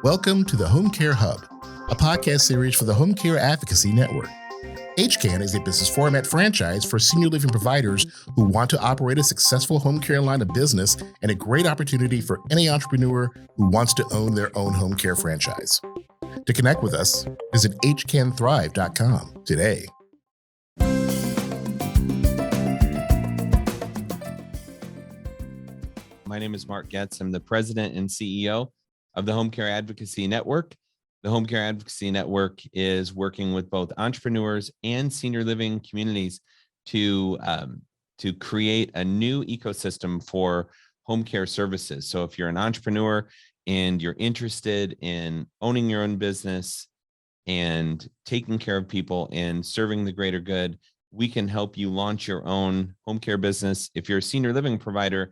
Welcome to the HomeCare Hub, a podcast series for the HomeCare Advocacy Network. HCAN is a business format franchise for senior living providers who want to operate a successful home care line of business and a great opportunity for any entrepreneur who wants to own their own home care franchise. To connect with us, visit hcanthrive.com today. My name is Mark Goetz. I'm the president and CEO of the HomeCare Advocacy Network. The HomeCare Advocacy Network is working with both entrepreneurs and senior living communities to create a new ecosystem for home care services. So if you're an entrepreneur and you're interested in owning your own business and taking care of people and serving the greater good, we can help you launch your own home care business. If you're a senior living provider,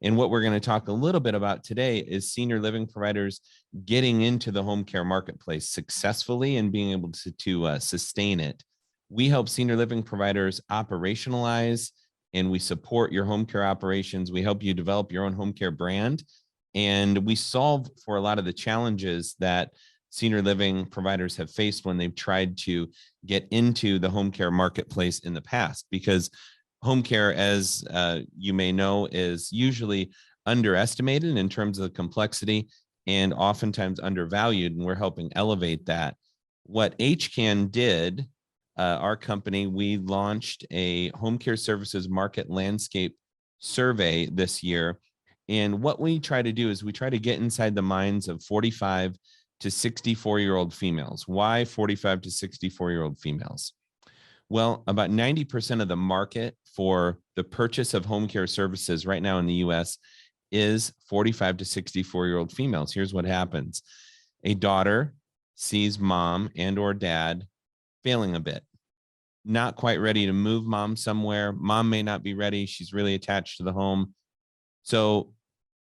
and what we're going to talk a little bit about today is senior living providers getting into the home care marketplace successfully and being able to sustain it. We help senior living providers operationalize, and we support your home care operations. We help you develop your own home care brand, and we solve for a lot of the challenges that senior living providers have faced when they've tried to get into the home care marketplace in the past, because home care, as you may know, is usually underestimated in terms of the complexity and oftentimes undervalued, and we're helping elevate that. What HCAN did, our company, we launched a home care services market landscape survey this year. And what we try to do is we try to get inside the minds of 45 to 64-year-old females. Why 45 to 64-year-old females? Well, about 90% of the market for the purchase of home care services right now in the US is 45 to 64-year-old females. Here's what happens. A daughter sees mom and or dad failing a bit, not quite ready to move mom somewhere. Mom may not be ready. She's really attached to the home. So,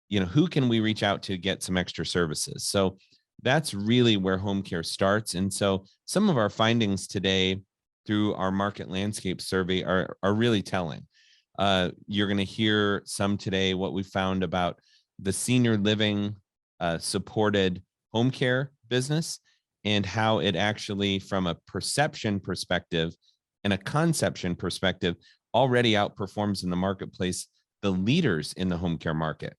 who can we reach out to get some extra services? So that's really where home care starts. And so some of our findings today through our market landscape survey are really telling. You're going to hear some today, what we found about the senior living supported home care business and how it actually, from a perception perspective and a conception perspective, already outperforms in the marketplace the leaders in the home care market.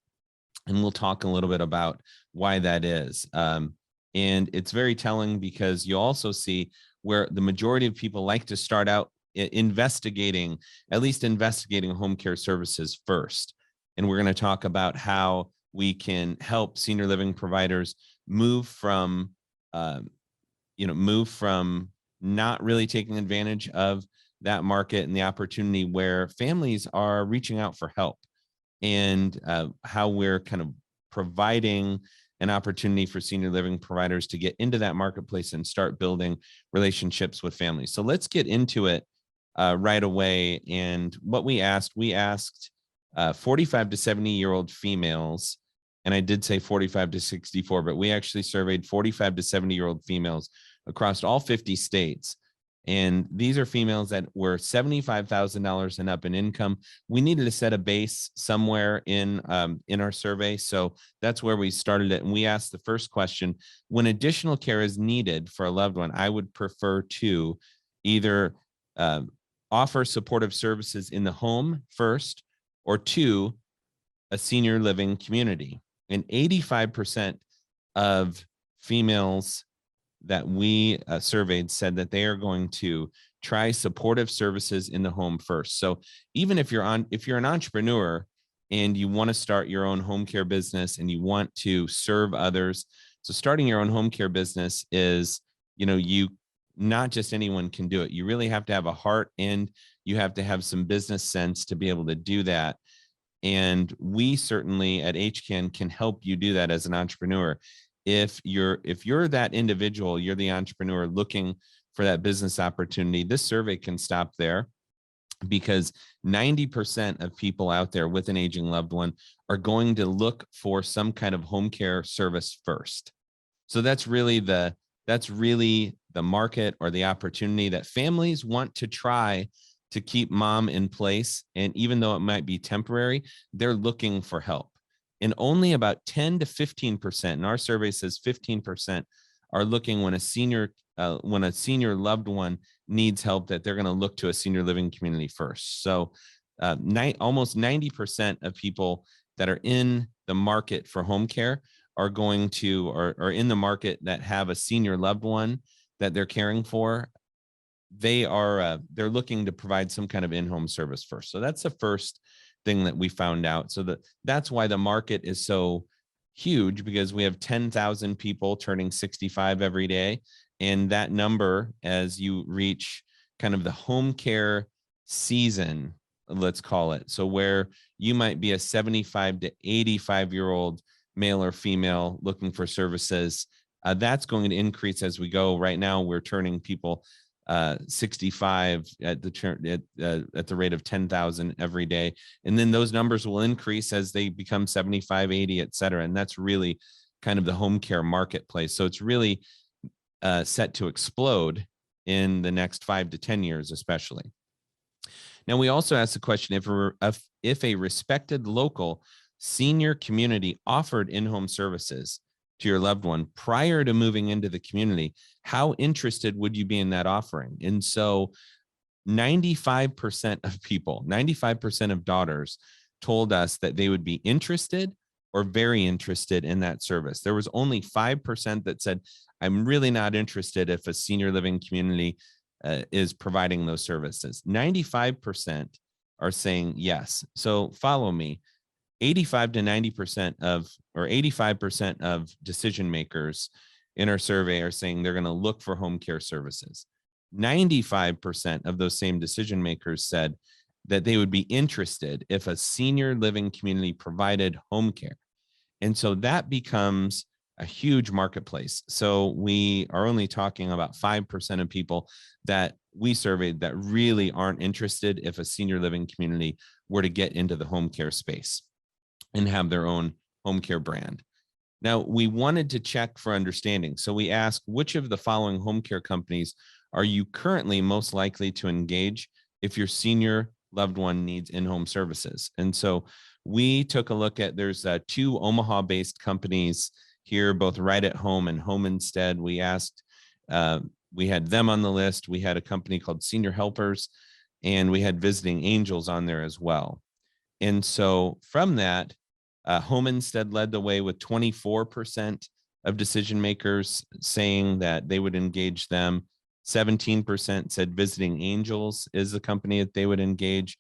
And we'll talk a little bit about why that is. And it's very telling because you also see where the majority of people like to start out investigating home care services first. And we're going to talk about how we can help senior living providers move from not really taking advantage of that market and the opportunity where families are reaching out for help, and how we're kind of providing an opportunity for senior living providers to get into that marketplace and start building relationships with families. So let's get into it right away. And what we asked 45 to 70-year-old females, and I did say 45 to 64, but we actually surveyed 45 to 70-year-old females across all 50 states. And these are females that were $75,000 and up in income. We needed to set a base somewhere in our survey. So that's where we started it. And we asked the first question: when additional care is needed for a loved one, I would prefer to either offer supportive services in the home first, or two, a senior living community. And 85% of females that we surveyed said that they are going to try supportive services in the home first. So even if you're an entrepreneur and you want to start your own home care business and you want to serve others, so starting your own home care business is, you not just anyone can do it. You really have to have a heart, and you have to have some business sense to be able to do that. And we certainly at HCAN can help you do that as an entrepreneur. If you're that individual, you're the entrepreneur looking for that business opportunity, this survey can stop there, because 90% of people out there with an aging loved one are going to look for some kind of home care service first. So that's really the market or the opportunity that families want to try to keep mom in place. And even though it might be temporary, they're looking for help. And only about 10 to 15%, and our survey says 15%, are looking when a senior loved one needs help, that they're going to look to a senior living community first. So almost 90% of people that are in the market for home care are going to, or in the market that have a senior loved one that they're caring for, they're looking to provide some kind of in-home service first. So that's the first thing that we found out. So that's why the market is so huge, because we have 10,000 people turning 65 every day. And that number, as you reach kind of the home care season, let's call it, so where you might be a 75 to 85-year-old male or female looking for services, that's going to increase as we go. Right now, we're turning people 65 at the rate of 10,000 every day. And then those numbers will increase as they become 75, 80, et cetera. And that's really kind of the home care marketplace. So it's really set to explode in the next 5 to 10 years, especially. Now, we also asked the question, if a respected local senior community offered in-home services to your loved one prior to moving into the community, how interested would you be in that offering? And so 95% of people, 95% of daughters told us that they would be interested or very interested in that service. There was only 5% that said, I'm really not interested if a senior living community is providing those services. 95% are saying yes. So follow me. 85 to 90% or 85% of decision makers in our survey are saying they're going to look for home care services. 95% of those same decision makers said that they would be interested if a senior living community provided home care. And so that becomes a huge marketplace. So we are only talking about 5% of people that we surveyed that really aren't interested if a senior living community were to get into the home care space and have their own home care brand. Now, we wanted to check for understanding. So we asked, which of the following home care companies are you currently most likely to engage if your senior loved one needs in-home services? And so we took a look at, there's 2 Omaha-based companies here, both Right at Home and Home Instead. We asked, we had them on the list. We had a company called Senior Helpers, and we had Visiting Angels on there as well. And so from that, Home Instead led the way with 24% of decision makers saying that they would engage them. 17% said Visiting Angels is the company that they would engage.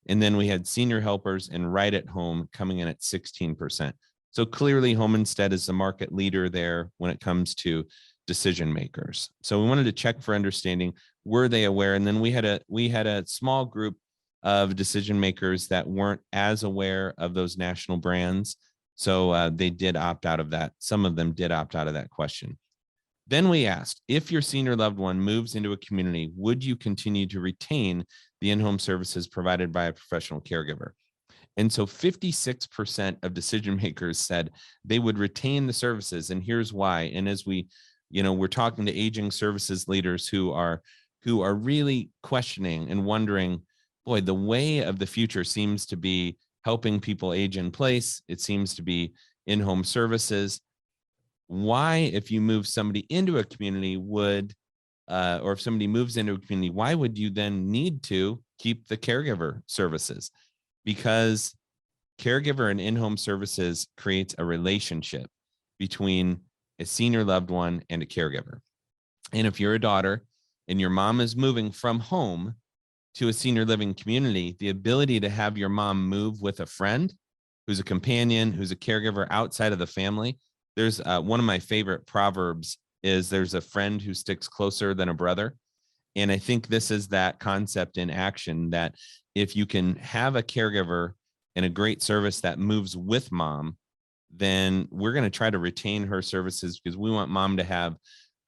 And then we had Senior Helpers and Right at Home coming in at 16%. So clearly Home Instead is the market leader there when it comes to decision makers. So we wanted to check for understanding, were they aware? And then we had a small group of decision makers that weren't as aware of those national brands. So they did opt out of that. Some of them did opt out of that question. Then we asked, if your senior loved one moves into a community, would you continue to retain the in-home services provided by a professional caregiver? And so 56% of decision makers said they would retain the services. And here's why. And as we're talking to aging services leaders who are really questioning and wondering, boy, the way of the future seems to be helping people age in place. It seems to be in-home services. Why, if you move somebody into a community, or if somebody moves into a community, why would you then need to keep the caregiver services? Because caregiver and in-home services creates a relationship between a senior loved one and a caregiver. And if you're a daughter and your mom is moving from home to a senior living community, the ability to have your mom move with a friend who's a companion, who's a caregiver outside of the family. There's one of my favorite proverbs is, there's a friend who sticks closer than a brother. And I think this is that concept in action, that if you can have a caregiver and a great service that moves with mom, then we're going to try to retain her services, because we want mom to have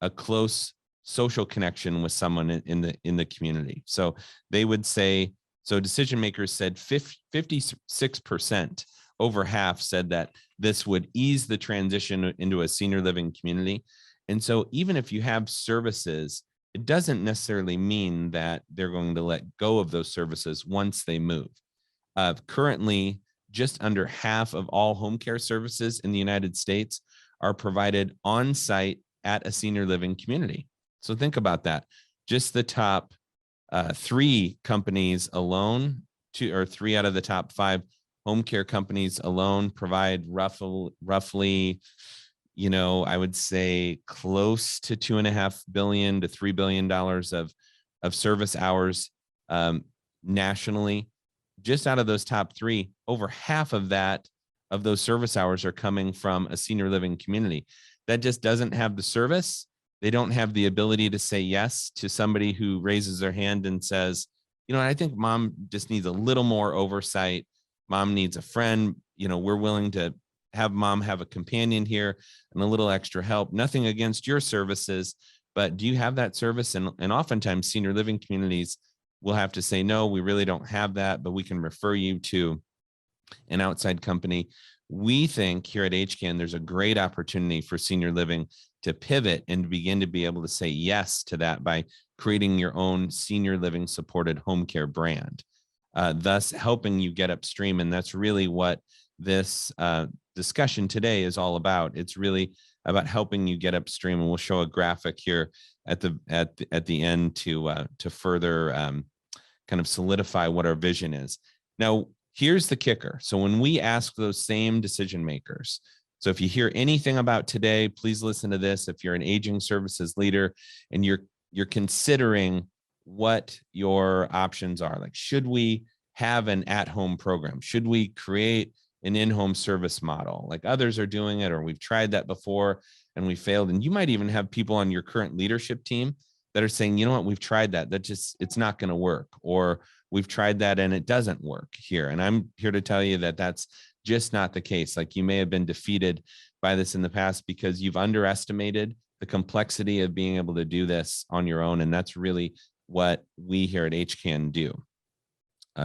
a close social connection with someone in the community. So they would say, so decision makers said 56%, over half said that this would ease the transition into a senior living community. And so even if you have services, it doesn't necessarily mean that they're going to let go of those services once they move. Currently, just under half of all home care services in the United States are provided on site at a senior living community. So think about that. Just the top 3 companies alone, 2 or 3 out of the top 5 home care companies alone provide roughly, I would say close to $2.5 billion to $3 billion of service hours nationally. Just out of those top 3, over half of those service hours are coming from a senior living community that just doesn't have the service. They don't have the ability to say yes to somebody who raises their hand and says, I think mom just needs a little more oversight. Mom needs a friend. We're willing to have mom have a companion here and a little extra help. Nothing against your services, but do you have that service? And oftentimes senior living communities will have to say, no, we really don't have that, but we can refer you to an outside company. We think here at HCAN, there's a great opportunity for senior living to pivot and begin to be able to say yes to that by creating your own senior living supported home care brand, thus helping you get upstream. And that's really what this discussion today is all about. It's really about helping you get upstream, and we'll show a graphic here at the end to further kind of solidify what our vision is. Now, here's the kicker. So when we ask those same decision makers, so if you hear anything about today, please listen to this. If you're an aging services leader and you're considering what your options are, like, should we have an at-home program? Should we create an in-home service model like others are doing it, or we've tried that before and we failed? And you might even have people on your current leadership team that are saying, we've tried that. It's not going to work, or we've tried that and it doesn't work here. And I'm here to tell you that that's just not the case. Like, you may have been defeated by this in the past because you've underestimated the complexity of being able to do this on your own. And that's really what we here at HCAN do.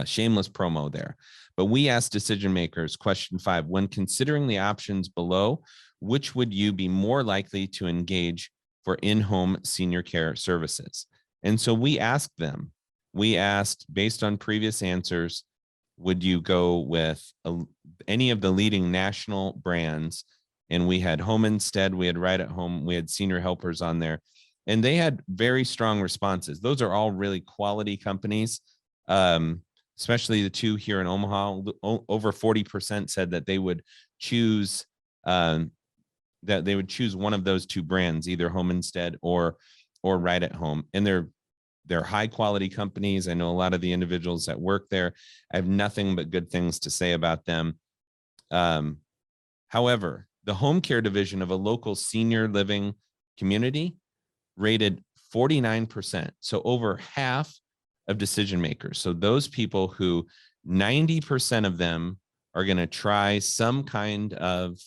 Shameless promo there. But we asked decision makers, question 5, when considering the options below, which would you be more likely to engage for in-home senior care services? And so we asked them, based on previous answers, would you go with any of the leading national brands? And we had Home Instead, we had Right at Home, we had Senior Helpers on there, and they had very strong responses. Those are all really quality companies, especially the 2 here in Omaha. Over 40% said that they would choose one of those 2 brands, either Home Instead or Right at Home. And they're high quality companies. I know a lot of the individuals that work there. I have nothing but good things to say about them. However, the home care division of a local senior living community rated 49%. So over half of decision makers. So those people who 90% of them are going to try some kind of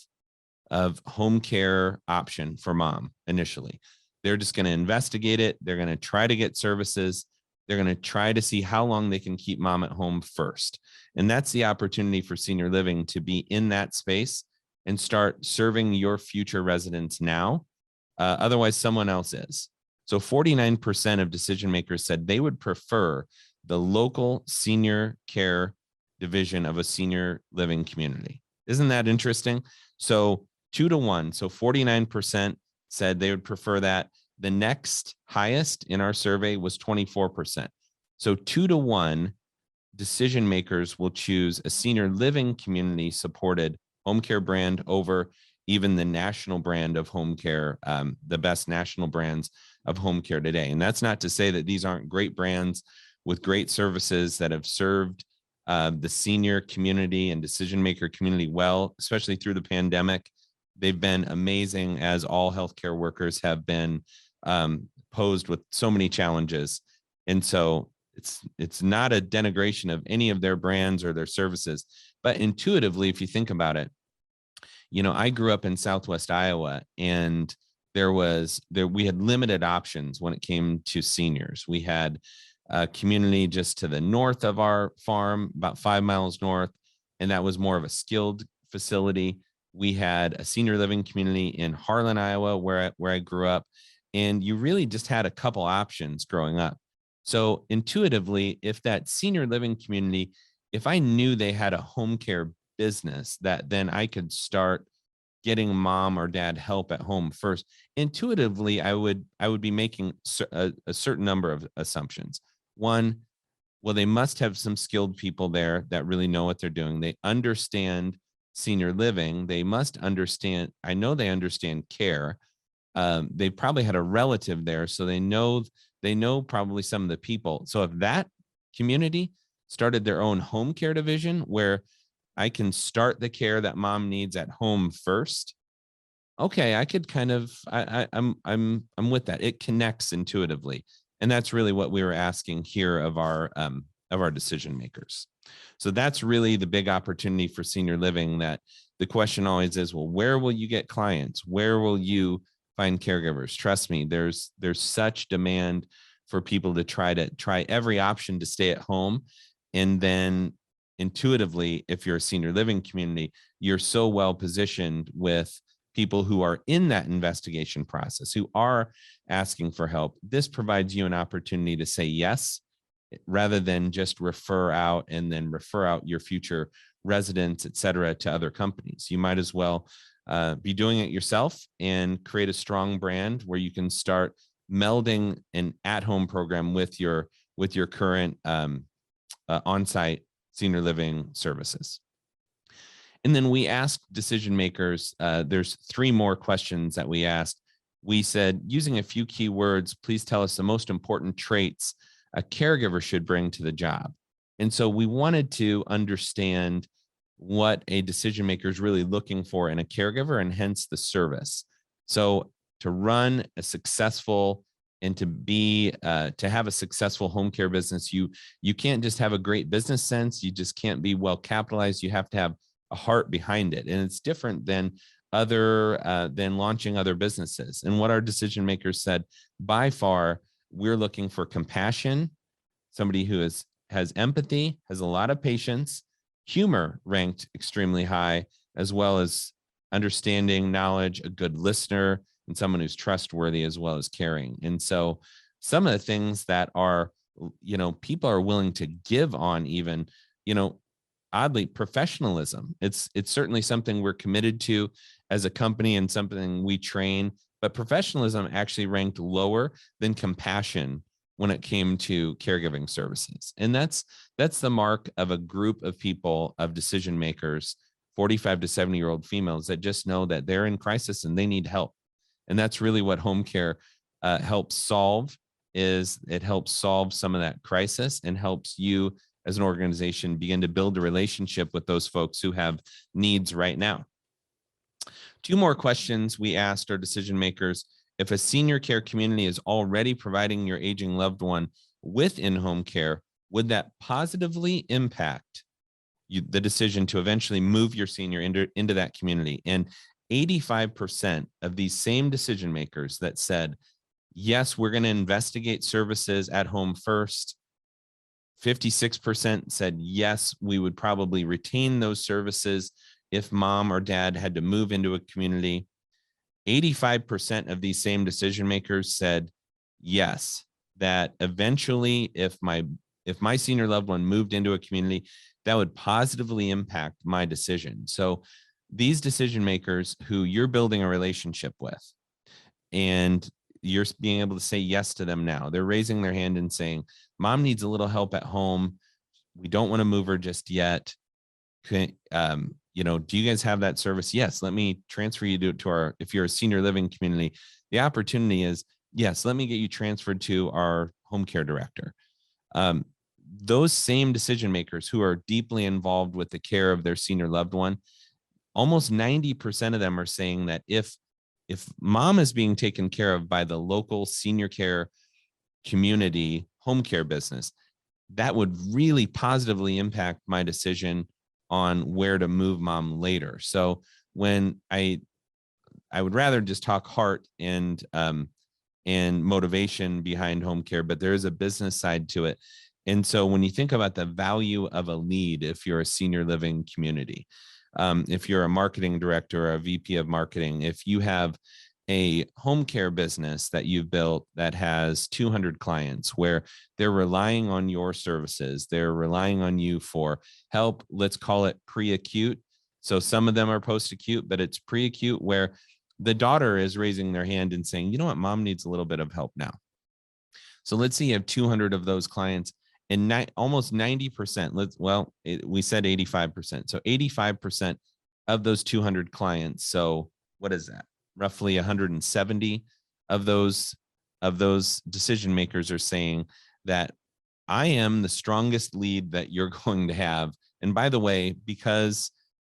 home care option for mom initially. They're just going to investigate it. They're going to try to get services. They're going to try to see how long they can keep mom at home first. And that's the opportunity for senior living to be in that space and start serving your future residents now. Otherwise, someone else is. So 49% of decision makers said they would prefer the local senior care division of a senior living community. Isn't that interesting? So 2 to 1. So 49% said they would prefer that. The next highest in our survey was 24%. So 2 to 1 decision makers will choose a senior living community supported home care brand over even the national brand of home care, the best national brands of home care today. And that's not to say that these aren't great brands with great services that have served the senior community and decision maker community well, especially through the pandemic. They've been amazing, as all healthcare workers have been posed with so many challenges. And so it's not a denigration of any of their brands or their services, but intuitively, if you think about it, I grew up in Southwest Iowa, and we had limited options when it came to seniors. We had a community just to the north of our farm, about 5 miles north, and that was more of a skilled facility. We had a senior living community in Harlan, Iowa, where I grew up, and you really just had a couple options growing up. So intuitively, if that senior living community, if I knew they had a home care business that then I could start getting mom or dad help at home first, intuitively, I would be making a certain number of assumptions. One, well, they must have some skilled people there that really know what they're doing. They understand senior living. They must understand, I know they understand care. They probably had a relative there, so they know probably some of the people. So if that community started their own home care division where I can start the care that mom needs at home first, okay, I could kind of I'm with that. It connects intuitively, and that's really what we were asking here of our decision makers. So that's really the big opportunity for senior living. That the question always is, well, where will you get clients? Where will you find caregivers? Trust me, there's such demand for people to try every option to stay at home, and then intuitively, if you're a senior living community, you're so well positioned with people who are in that investigation process, who are asking for help. This provides you an opportunity to say yes, rather than just refer out and then refer out your future residents, et cetera, to other companies. You might as well be doing it yourself and create a strong brand where you can start melding an at-home program with your current on-site senior living services. And then we asked decision makers, there's 3 more questions that we asked. We said, using a few keywords, please tell us the most important traits a caregiver should bring to the job. And so we wanted to understand what a decision maker is really looking for in a caregiver, and hence the service. So to run a successful and to have a successful home care business, you can't just have a great business sense. You just can't be well capitalized. You have to have a heart behind it. And it's different than launching other businesses. And what our decision makers said, by far, we're looking for compassion, somebody who has empathy, has a lot of patience, humor ranked extremely high, as well as understanding, knowledge, a good listener, and someone who's trustworthy as well as caring. And so some of the things that are, people are willing to give on, even, oddly, professionalism. It's certainly something we're committed to as a company and something we train, but professionalism actually ranked lower than compassion when it came to caregiving services. And that's the mark of a group of people, of decision makers, 45 to 70-year-old females that just know that they're in crisis and they need help. And that's really what home care helps solve. Is it helps solve some of that crisis and helps you as an organization begin to build a relationship with those folks who have needs right now. 2 more questions we asked our decision makers. If a senior care community is already providing your aging loved one with in-home care, would that positively impact the decision to eventually move your senior into that community? And 85% of these same decision makers that said, yes, we're going to investigate services at home first. 56% said, yes, we would probably retain those services if mom or dad had to move into a community. 85% of these same decision makers said, yes, that eventually if my senior loved one moved into a community, that would positively impact my decision. So these decision makers who you're building a relationship with, and you're being able to say yes to them now, they're raising their hand and saying, mom needs a little help at home. We don't want to move her just yet. Do you guys have that service? Yes, let me transfer you to our, if you're a senior living community, the opportunity is, yes, let me get you transferred to our home care director. Those same decision makers who are deeply involved with the care of their senior loved one, almost 90% of them are saying that if mom is being taken care of by the local senior care community home care business, that would really positively impact my decision on where to move mom later. So when I would rather just talk heart and motivation behind home care, but there is a business side to it. And so when you think about the value of a lead, if you're a senior living community, if you're a marketing director or a VP of marketing, if you have a home care business that you've built that has 200 clients where they're relying on your services, they're relying on you for help, let's call it pre-acute, So some of them are post-acute, but it's pre-acute where the daughter is raising their hand and saying, you know what, mom needs a little bit of help now. So let's say you have 200 of those clients and almost 90%, we said 85%. So 85% of those 200 clients. So what is that? Roughly 170 of those decision makers are saying that I am the strongest lead that you're going to have. And by the way, because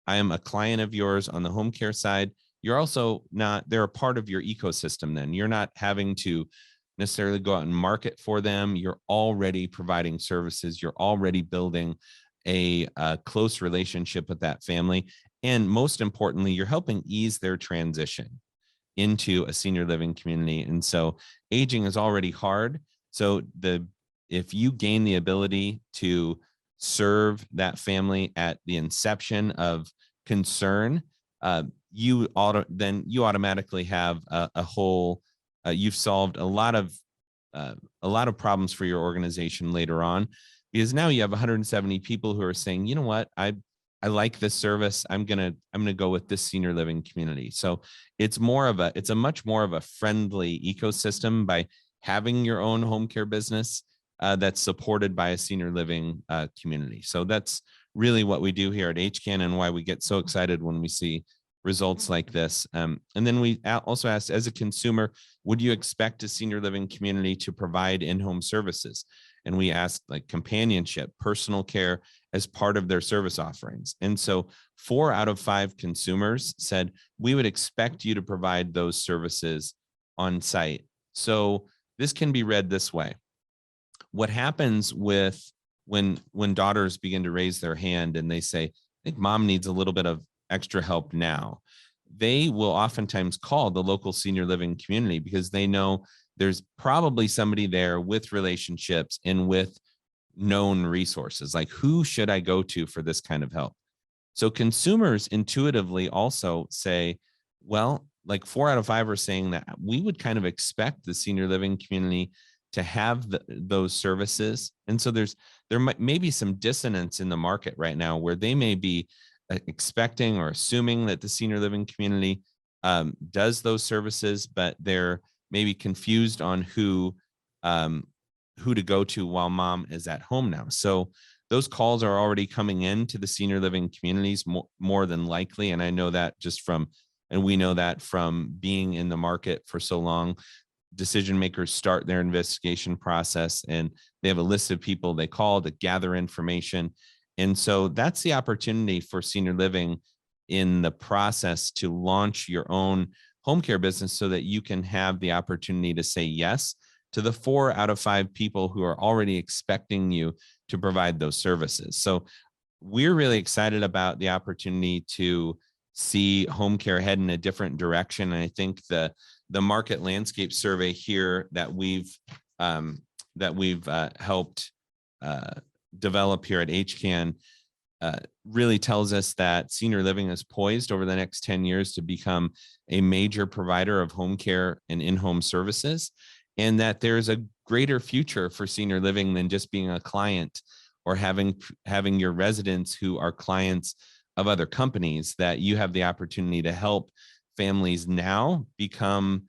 I am a client of yours on the home care side, you're also not, they're a part of your ecosystem then. You're not having to necessarily go out and market for them. You're already providing services. You're already building a close relationship with that family. And most importantly, you're helping ease their transition into a senior living community. And so aging is already hard. So if you gain the ability to serve that family at the inception of concern, you automatically have a whole, you've solved a lot of problems for your organization later on, because now you have 170 people who are saying, you know what, I like this service. I'm gonna go with this senior living community. So it's a much more of a friendly ecosystem by having your own home care business that's supported by a senior living community. So that's really what we do here at HCAN and why we get so excited when we see results like this. And then we also asked, as a consumer, would you expect a senior living community to provide in-home services? And we asked like companionship, personal care as part of their service offerings. And so 4 out of 5 consumers said, we would expect you to provide those services on site. So this can be read this way. What happens with when daughters begin to raise their hand and they say, I think mom needs a little bit of extra help now, they will oftentimes call the local senior living community because they know there's probably somebody there with relationships and with known resources. Like, who should I go to for this kind of help? So consumers intuitively also say, well, like 4 out of 5 are saying that we would kind of expect the senior living community to have those services. And so there may be some dissonance in the market right now where they may be expecting or assuming that the senior living community does those services, but they're maybe confused on who to go to while mom is at home now. So those calls are already coming in to the senior living communities more than likely. And I know that we know that from being in the market for so long. Decision makers start their investigation process and they have a list of people they call to gather information. And so that's the opportunity for senior living in the process to launch your own home care business so that you can have the opportunity to say yes to the 4 out of 5 people who are already expecting you to provide those services. So we're really excited about the opportunity to see home care head in a different direction. And I think the market landscape survey here that we've helped develop here at HCAN really tells us that senior living is poised over the next 10 years to become a major provider of home care and in-home services, and that there's a greater future for senior living than just being a client or having your residents who are clients of other companies, that you have the opportunity to help families now become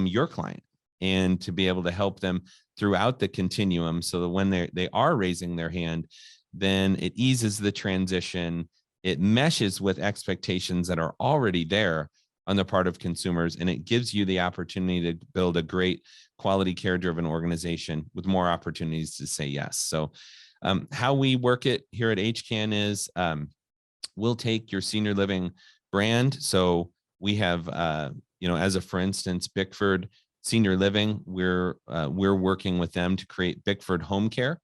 your client and to be able to help them throughout the continuum so that when they are raising their hand, then it eases the transition. It meshes with expectations that are already there on the part of consumers, and it gives you the opportunity to build a great quality care driven organization with more opportunities to say yes. So how we work it here at HCAN is we'll take your senior living brand. So we have, as a, for instance, Bickford Senior Living, we're working with them to create Bickford Home Care,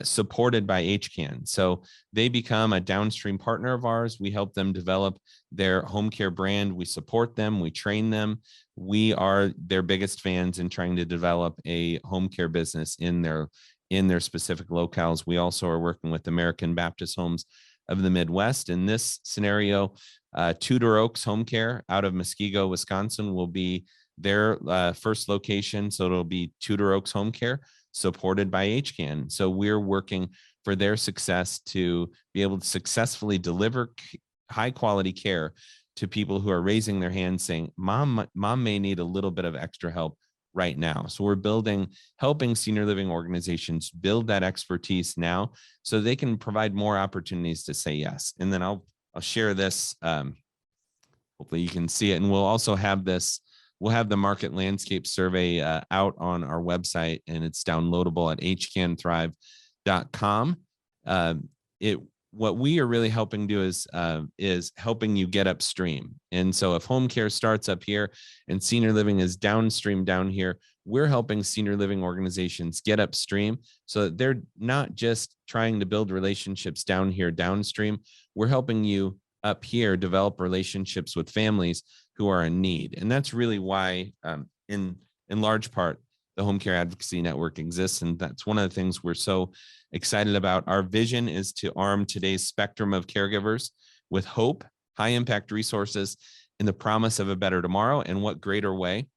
supported by HCAN. So they become a downstream partner of ours. We help them develop their home care brand. We support them. We train them. We are their biggest fans in trying to develop a home care business in their specific locales. We also are working with American Baptist Homes of the Midwest. In this scenario, Tudor Oaks Home Care out of Muskego, Wisconsin will be their first location. So it'll be Tudor Oaks Home Care, supported by HCAN. So we're working for their success to be able to successfully deliver high quality care to people who are raising their hands saying, mom may need a little bit of extra help right now. So we're helping senior living organizations build that expertise now so they can provide more opportunities to say yes. And then I'll share this. Hopefully you can see it. And we'll also have we'll have the market landscape survey out on our website, and it's downloadable at hcanthrive.com. What we are really helping do is helping you get upstream. And so if home care starts up here and senior living is downstream down here, we're helping senior living organizations get upstream so that they're not just trying to build relationships down here downstream. We're helping you up here develop relationships with families who are in need. And that's really why, in large part, the HomeCare Advocacy Network exists. And that's one of the things we're so excited about. Our vision is to arm today's spectrum of caregivers with hope, high impact resources, and the promise of a better tomorrow. And what greater way?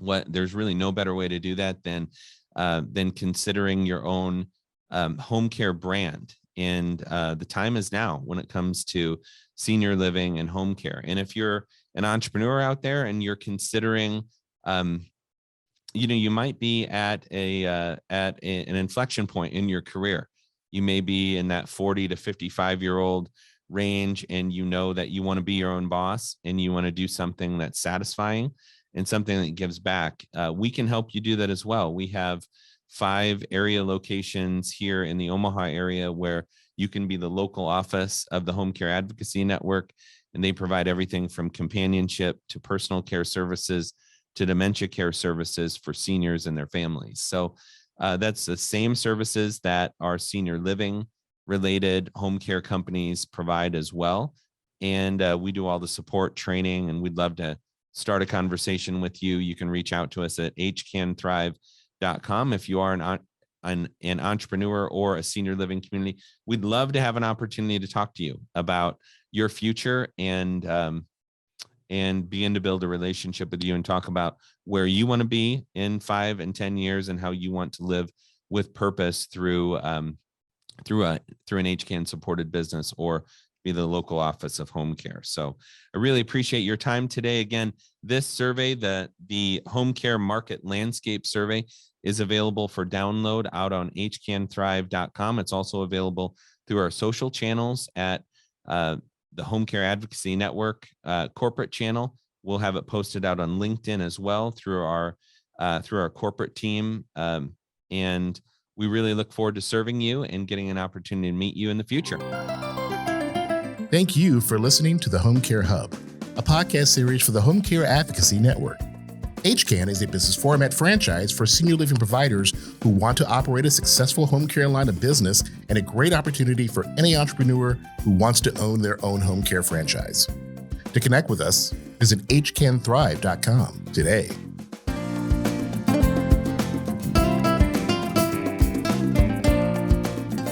There's really no better way to do that than considering your own home care brand. And the time is now when it comes to senior living and home care. And if you're an entrepreneur out there and you're considering, you might be at an inflection point in your career. You may be in that 40 to 55-year-old range, and you know that you want to be your own boss and you want to do something that's satisfying and something that gives back. We can help you do that as well. We have 5 area locations here in the Omaha area where you can be the local office of the HomeCare Advocacy Network, and they provide everything from companionship to personal care services to dementia care services for seniors and their families. So that's the same services that our senior living related home care companies provide as well. And we do all the support training, and we'd love to start a conversation with you. You can reach out to us at HCANthrive.com. If you are an entrepreneur or a senior living community, we'd love to have an opportunity to talk to you about your future and begin to build a relationship with you and talk about where you want to be in 5 and 10 years and how you want to live with purpose through an HCAN supported business or be the local office of home care. So I really appreciate your time today. Again, this survey, the home care market landscape survey, is available for download out on hcanthrive.com. It's also available through our social channels at the HomeCare Advocacy Network corporate channel. We'll have it posted out on LinkedIn as well through our corporate team. And we really look forward to serving you and getting an opportunity to meet you in the future. Thank you for listening to the HomeCare Hub, a podcast series for the HomeCare Advocacy Network. HCAN is a business format franchise for senior living providers who want to operate a successful home care line of business, and a great opportunity for any entrepreneur who wants to own their own home care franchise. To connect with us, visit hcanthrive.com today.